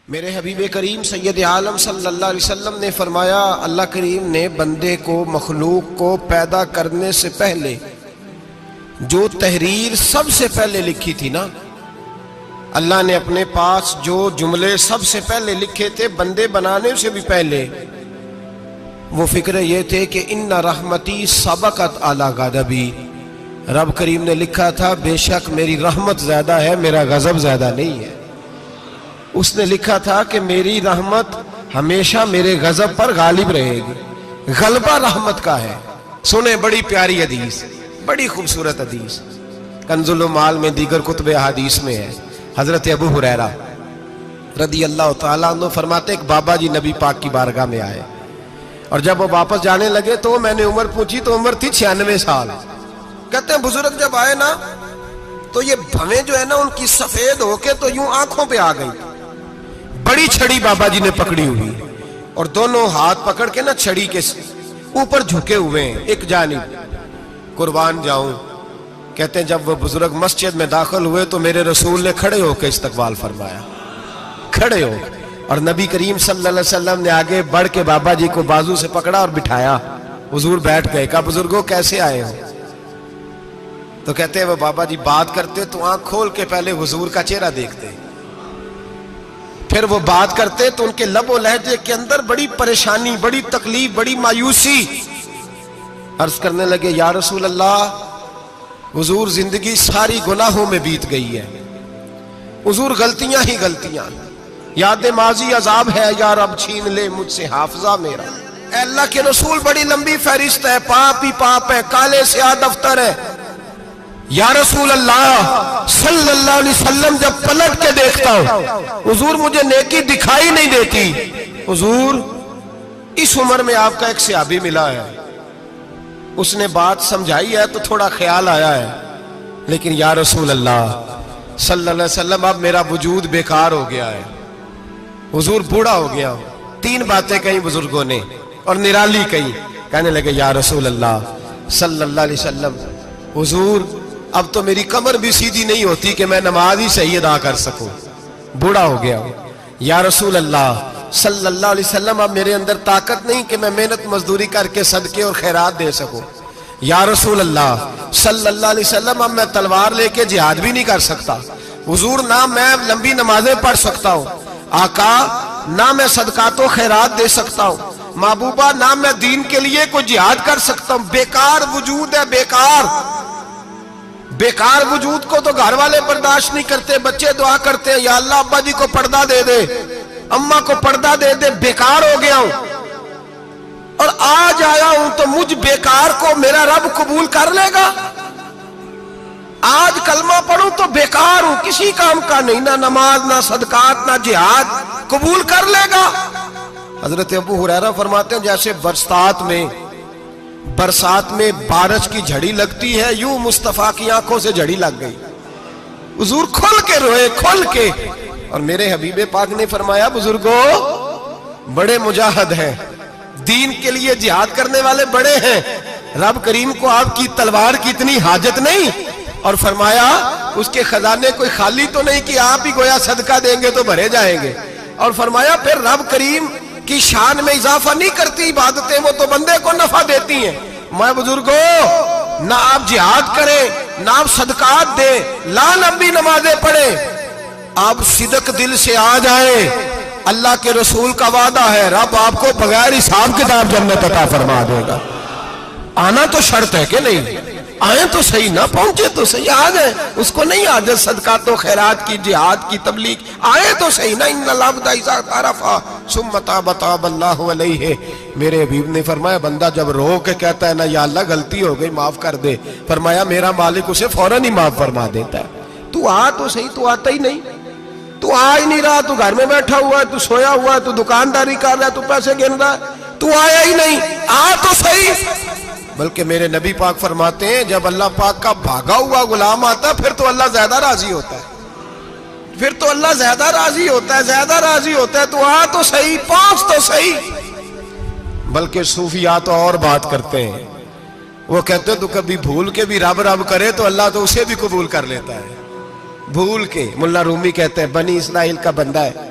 میرے حبیب کریم سید عالم صلی اللہ علیہ وسلم نے فرمایا، اللہ کریم نے بندے کو، مخلوق کو پیدا کرنے سے پہلے جو تحریر سب سے پہلے لکھی تھی نا، اللہ نے اپنے پاس جو جملے سب سے پہلے لکھے تھے بندے بنانے سے بھی پہلے، وہ فکر یہ تھے کہ ان رحمتی سبقت اعلی غضبی، رب کریم نے لکھا تھا بے شک میری رحمت زیادہ ہے، میرا غضب زیادہ نہیں ہے۔ اس نے لکھا تھا کہ میری رحمت ہمیشہ میرے غضب پر غالب رہے گی، غلبہ رحمت کا ہے۔ سنیں بڑی پیاری حدیث، بڑی خوبصورت حدیث، کنز المال میں دیگر کتب احادیث میں ہے۔ حضرت ابو ہریرہ رضی اللہ تعالیٰ عنہ فرماتے ایک بابا جی نبی پاک کی بارگاہ میں آئے، اور جب وہ واپس جانے لگے تو میں نے عمر پوچھی تو عمر تھی 96 سال۔ کہتے ہیں بزرگ جب آئے نا تو یہ بھویں جو ہے نا ان کی سفید ہو کے تو یوں آنکھوں پہ آ گئی، بڑی چھڑی بابا جی نے پکڑی ہوئی اور دونوں ہاتھ پکڑ کے نا چھڑی کے اوپر جھکے ہوئے ہیں ایک جانب، قربان جاؤں۔ کہتے ہیں جب وہ بزرگ مسجد میں داخل ہوئے تو میرے رسول نے کھڑے ہو کے استقبال فرمایا، کھڑے ہو، اور نبی کریم صلی اللہ علیہ وسلم نے آگے بڑھ کے بابا جی کو بازو سے پکڑا اور بٹھایا۔ حضور بیٹھ گئے، کہا بزرگوں کیسے آئے ہو؟ تو کہتے ہیں وہ بابا جی بات کرتے تو آنکھ کھول کے پہلے حضور کا چہرہ دیکھتے، پھر وہ بات کرتے تو ان کے لب و لہجے کے اندر بڑی پریشانی، بڑی تکلیف، بڑی مایوسی۔ عرض کرنے لگے یا رسول اللہ، حضور زندگی ساری گناہوں میں بیت گئی ہے، حضور غلطیاں ہی غلطیاں، یاد ماضی عذاب ہے، یا رب چھین لے مجھ سے حافظہ میرا۔ اے اللہ کے رسول بڑی لمبی فہرست ہے، پاپ ہی پاپ ہے، کالے سیاہ دفتر ہے۔ یا رسول اللہ صلی اللہ علیہ وسلم جب پلٹ کے دیکھتا ہوں حضور مجھے نیکی دکھائی نہیں دیتی۔ حضور اس عمر میں آپ کا ایک صحابی ملا ہے، اس نے بات سمجھائی ہے تو تھوڑا خیال آیا ہے، لیکن یا رسول اللہ صلی اللہ علیہ وسلم اب میرا وجود بیکار ہو گیا ہے، حضور بوڑھا ہو گیا ہوں۔ تین باتیں کہیں بزرگوں نے اور نرالی کہیں، کہنے لگے یا رسول اللہ صلی اللہ علیہ وسلم، حضور اب تو میری کمر بھی سیدھی نہیں ہوتی کہ میں نماز ہی صحیح ادا کر سکوں، بوڑھا ہو گیا ہوں۔ یا رسول اللہ صلی اللہ علیہ وسلم اب میرے اندر طاقت نہیں کہ میں محنت مزدوری کر کے صدقے اور خیرات دے سکوں۔ یا رسول اللہ صلی اللہ علیہ وسلم اب میں تلوار لے کے جہاد بھی نہیں کر سکتا، حضور نہ میں لمبی نمازیں پڑھ سکتا ہوں، آقا نہ میں صدقات و خیرات دے سکتا ہوں، محبوبہ نہ میں دین کے لیے کوئی جہاد کر سکتا ہوں، بیکار وجود ہے، بیکار۔ بیکار وجود کو تو گھر والے برداشت نہیں کرتے، بچے دعا کرتے ہیں یا اللہ ابا جی کو پردہ دے دے، اماں کو پردہ دے دے، بیکار ہو گیا ہوں اور آج آیا ہوں تو مجھ بیکار کو میرا رب قبول کر لے گا؟ آج کلمہ پڑھوں تو بیکار ہوں، کسی کام کا نہیں، نہ نماز نہ صدقات نہ جہاد، قبول کر لے گا؟ حضرت ابو ہریرہ فرماتے ہیں جیسے برسات میں بارش کی جھڑی لگتی ہے، یوں مصطفیٰ کی آنکھوں سے جھڑی لگ گئی، حضور کھل کے روئے، کھل کے۔ اور میرے حبیب پاک نے فرمایا بزرگوں بڑے مجاہد ہیں، دین کے لیے جہاد کرنے والے بڑے ہیں، رب کریم کو آپ کی تلوار کی اتنی حاجت نہیں، اور فرمایا اس کے خزانے کوئی خالی تو نہیں کہ آپ ہی گویا صدقہ دیں گے تو بھرے جائیں گے، اور فرمایا پھر رب کریم کی شان میں اضافہ نہیں کرتی عبادتیں، وہ تو بندے کو نفع دیتی ہیں۔ میں بزرگوں نہ آپ جہاد کریں نہ آپ صدقات دیں، لا لمبی نمازیں پڑھیں، آپ صدق دل سے آ جائیں، اللہ کے رسول کا وعدہ ہے رب آپ کو بغیر حساب کتاب جنت عطا فرما دے گا۔ آنا تو شرط ہے کہ نہیں؟ آئیں تو صحیح، نہ پہنچے تو صحیح، آ گئے، اس کو نہیں عادت صدقات و خیرات کی، جہاد کی، تبلیغ، آئے تو صحیح نا۔ ان العبد اذا اعترف ثم تاب تاب اللہ علیہ، میرے حبیب نے فرمایا بندہ جب رو کے کہتا ہے نا یا اللہ غلطی ہو گئی معاف کر دے، فرمایا میرا مالک اسے فوراً ہی معاف فرما دیتا ہے۔ تو آ تو صحیح، تو آتا ہی نہیں، تو آ ہی نہیں رہا، تو گھر میں بیٹھا ہوا ہے، تو سویا ہوا ہے، تو دکانداری کر رہا ہے، تو پیسے گن رہا ہے، تو آیا ہی نہیں، آ تو صحیح۔ بلکہ میرے نبی پاک فرماتے ہیں جب اللہ پاک کا بھاگا ہوا غلام آتا ہے پھر تو اللہ زیادہ راضی ہوتا ہے، پھر تو اللہ زیادہ راضی ہوتا ہے، زیادہ راضی ہوتا ہے، تو آ تو صحیح، پہنچ تو صحیح۔ بلکہ صوفیاء تو اور بات کرتے ہیں، وہ کہتے ہیں تو کبھی بھول کے بھی رب رب کرے تو اللہ تو اسے بھی قبول کر لیتا ہے، بھول کے۔ ملا رومی کہتے ہیں بنی اسرائیل کا بندہ ہے،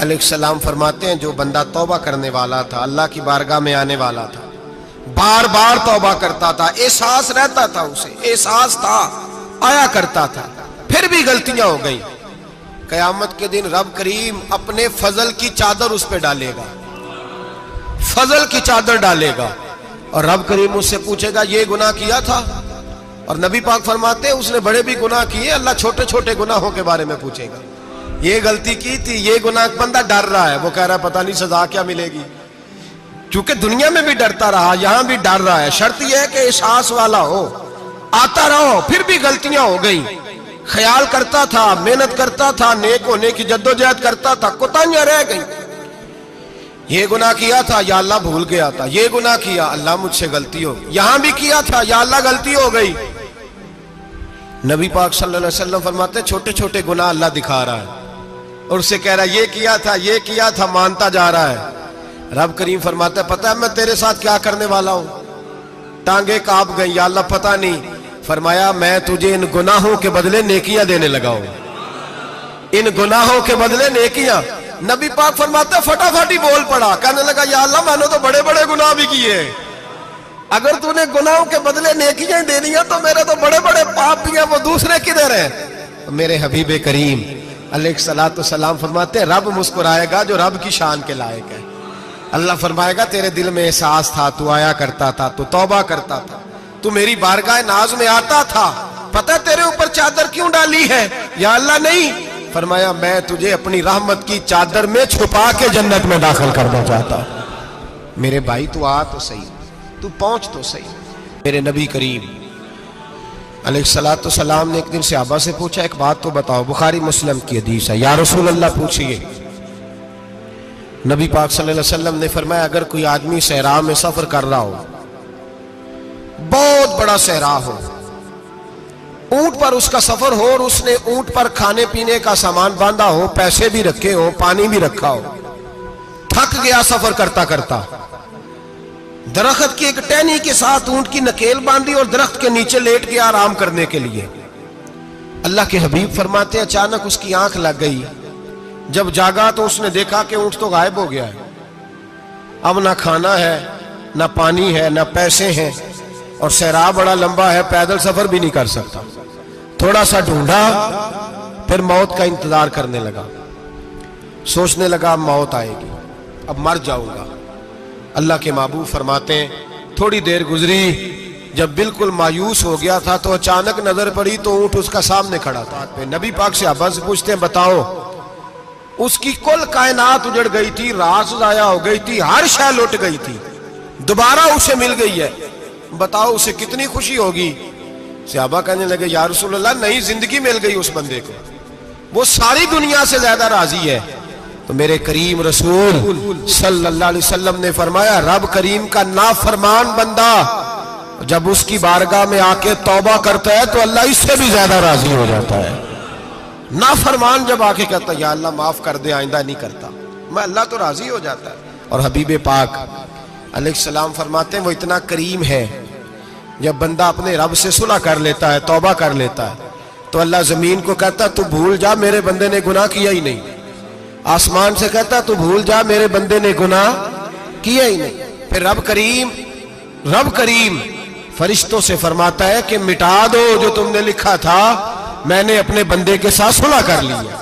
علیہ السلام فرماتے ہیں جو بندہ توبہ کرنے والا تھا، اللہ کی بارگاہ میں آنے والا تھا، بار بار توبہ کرتا تھا، احساس رہتا تھا، اسے احساس تھا، آیا کرتا تھا، پھر بھی غلطیاں ہو گئی، قیامت کے دن رب کریم اپنے فضل کی چادر اس پہ ڈالے گا، فضل کی چادر ڈالے گا، اور رب کریم اس سے پوچھے گا یہ گناہ کیا تھا؟ اور نبی پاک فرماتے ہیں اس نے بڑے بھی گناہ کیے، اللہ چھوٹے چھوٹے گناہوں کے بارے میں پوچھے گا، یہ غلطی کی تھی، یہ گناہ، بندہ ڈر رہا ہے، وہ کہہ رہا ہے پتہ نہیں سزا کیا ملے گی، چونکہ دنیا میں بھی ڈرتا رہا، یہاں بھی ڈر رہا ہے، شرط یہ ہے کہ احساس والا ہو، آتا رہو، پھر بھی غلطیاں ہو گئی، خیال کرتا تھا، محنت کرتا تھا، نیک ہونے کی جدوجہد کرتا تھا، کوتاہیاں رہ گئی، یہ گناہ کیا تھا یا اللہ بھول گیا تھا، یہ گناہ کیا اللہ مجھ سے غلطی ہو گئی، یہاں بھی کیا تھا یا اللہ غلطی ہو گئی۔ نبی پاک صلی اللہ علیہ وسلم فرماتے ہیں چھوٹے چھوٹے گناہ اللہ دکھا رہا ہے اور اسے کہہ رہا ہے یہ کیا تھا، مانتا جا رہا ہے۔ رب کریم فرماتا ہے پتہ ہے میں تیرے ساتھ کیا کرنے والا ہوں؟ ٹانگیں کانپ گئی، یا اللہ پتہ نہیں، فرمایا میں تجھے ان گناہوں کے بدلے نیکیاں دینے لگا ہوں، ان گناہوں کے بدلے نیکیاں۔ نبی پاک فرماتا ہے فٹافٹ ہی بول پڑا، کہنے لگا یا اللہ میں نے تو بڑے بڑے گناہ بھی کیے، اگر تو نے گناہوں کے بدلے نیکیاں دے دیا تو میرے تو بڑے بڑے پاپ بھی ہیں، وہ دوسرے کدھر ہیں؟ میرے حبیب کریم علیہ الصلوۃ والسلام فرماتے ہیں رب مسکرائے گا جو رب کی شان کے لائق ہے، اللہ فرمائے گا تیرے دل میں احساس تھا، تو آیا کرتا تھا، تو توبہ کرتا تھا، تو میری بارگاہ ناز میں آتا تھا، پتہ تیرے اوپر چادر کیوں ڈالی ہے؟ یا اللہ نہیں، فرمایا میں تجھے اپنی رحمت کی چادر میں چھپا کے جنت میں داخل کرنا چاہتا ہوں۔ میرے بھائی تو آ تو صحیح، تو پہنچ تو صحیح۔ میرے نبی کریم علیہ الصلوۃ والسلام نے ایک دن صحابہ سے پوچھا ایک بات تو بتاؤ، بخاری مسلم کی حدیث ہے، یا رسول اللہ پوچھئے۔ نبی پاک صلی اللہ علیہ وسلم نے فرمایا اگر کوئی آدمی صحرا میں سفر کر رہا ہو، بہت بڑا صحرا ہو، اونٹ پر اس کا سفر ہو اور اس نے اونٹ پر کھانے پینے کا سامان باندھا ہو، پیسے بھی رکھے ہو، پانی بھی رکھا ہو، تھک گیا سفر کرتا کرتا، درخت کی ایک ٹہنی کے ساتھ اونٹ کی نکیل باندھی اور درخت کے نیچے لیٹ گیا آرام کرنے کے لیے۔ اللہ کے حبیب فرماتے ہیں اچانک اس کی آنکھ لگ گئی، جب جاگا تو اس نے دیکھا کہ اونٹ تو غائب ہو گیا ہے، اب نہ کھانا ہے، نہ پانی ہے، نہ پیسے ہیں، اور صحرا بڑا لمبا ہے، پیدل سفر بھی نہیں کر سکتا۔ تھوڑا سا ڈھونڈا، پھر موت کا انتظار کرنے لگا، سوچنے لگا اب موت آئے گی، اب مر جاؤں گا۔ اللہ کے محبوب فرماتے ہیں تھوڑی دیر گزری، جب بالکل مایوس ہو گیا تھا تو اچانک نظر پڑی تو اونٹ اس کا سامنے کھڑا تھا۔ نبی پاک صحابہ سے پوچھتے ہیں بتاؤ، اس کی کل کائنات اجڑ گئی تھی، راز ضائع ہو گئی تھی، ہر شے لٹ گئی تھی، دوبارہ اسے مل گئی ہے، بتاؤ اسے کتنی خوشی ہوگی؟ صحابہ کہنے لگے یا رسول اللہ نئی زندگی مل گئی اس بندے کو، وہ ساری دنیا سے زیادہ راضی ہے۔ تو میرے کریم رسول صلی اللہ علیہ وسلم نے فرمایا رب کریم کا نافرمان بندہ جب اس کی بارگاہ میں آ کے توبہ کرتا ہے تو اللہ اس سے بھی زیادہ راضی ہو جاتا ہے۔ نافرمان جب آ کے کہتا ہے یا اللہ معاف کر دے، آئندہ نہیں کرتا، میں اللہ تو راضی ہو جاتا ہے۔ اور حبیب پاک علیہ السلام فرماتے ہیں وہ اتنا کریم ہے، جب بندہ اپنے رب سے صلح کر لیتا ہے، توبہ کر لیتا ہے، تو اللہ زمین کو کہتا ہے تو بھول جا میرے بندے نے گناہ کیا ہی نہیں، آسمان سے کہتا ہے تو بھول جا میرے بندے نے گناہ کیا ہی نہیں۔ پھر رب کریم فرشتوں سے فرماتا ہے کہ مٹا دو جو تم نے لکھا تھا، میں نے اپنے بندے کے ساتھ صلح کر لی ہے۔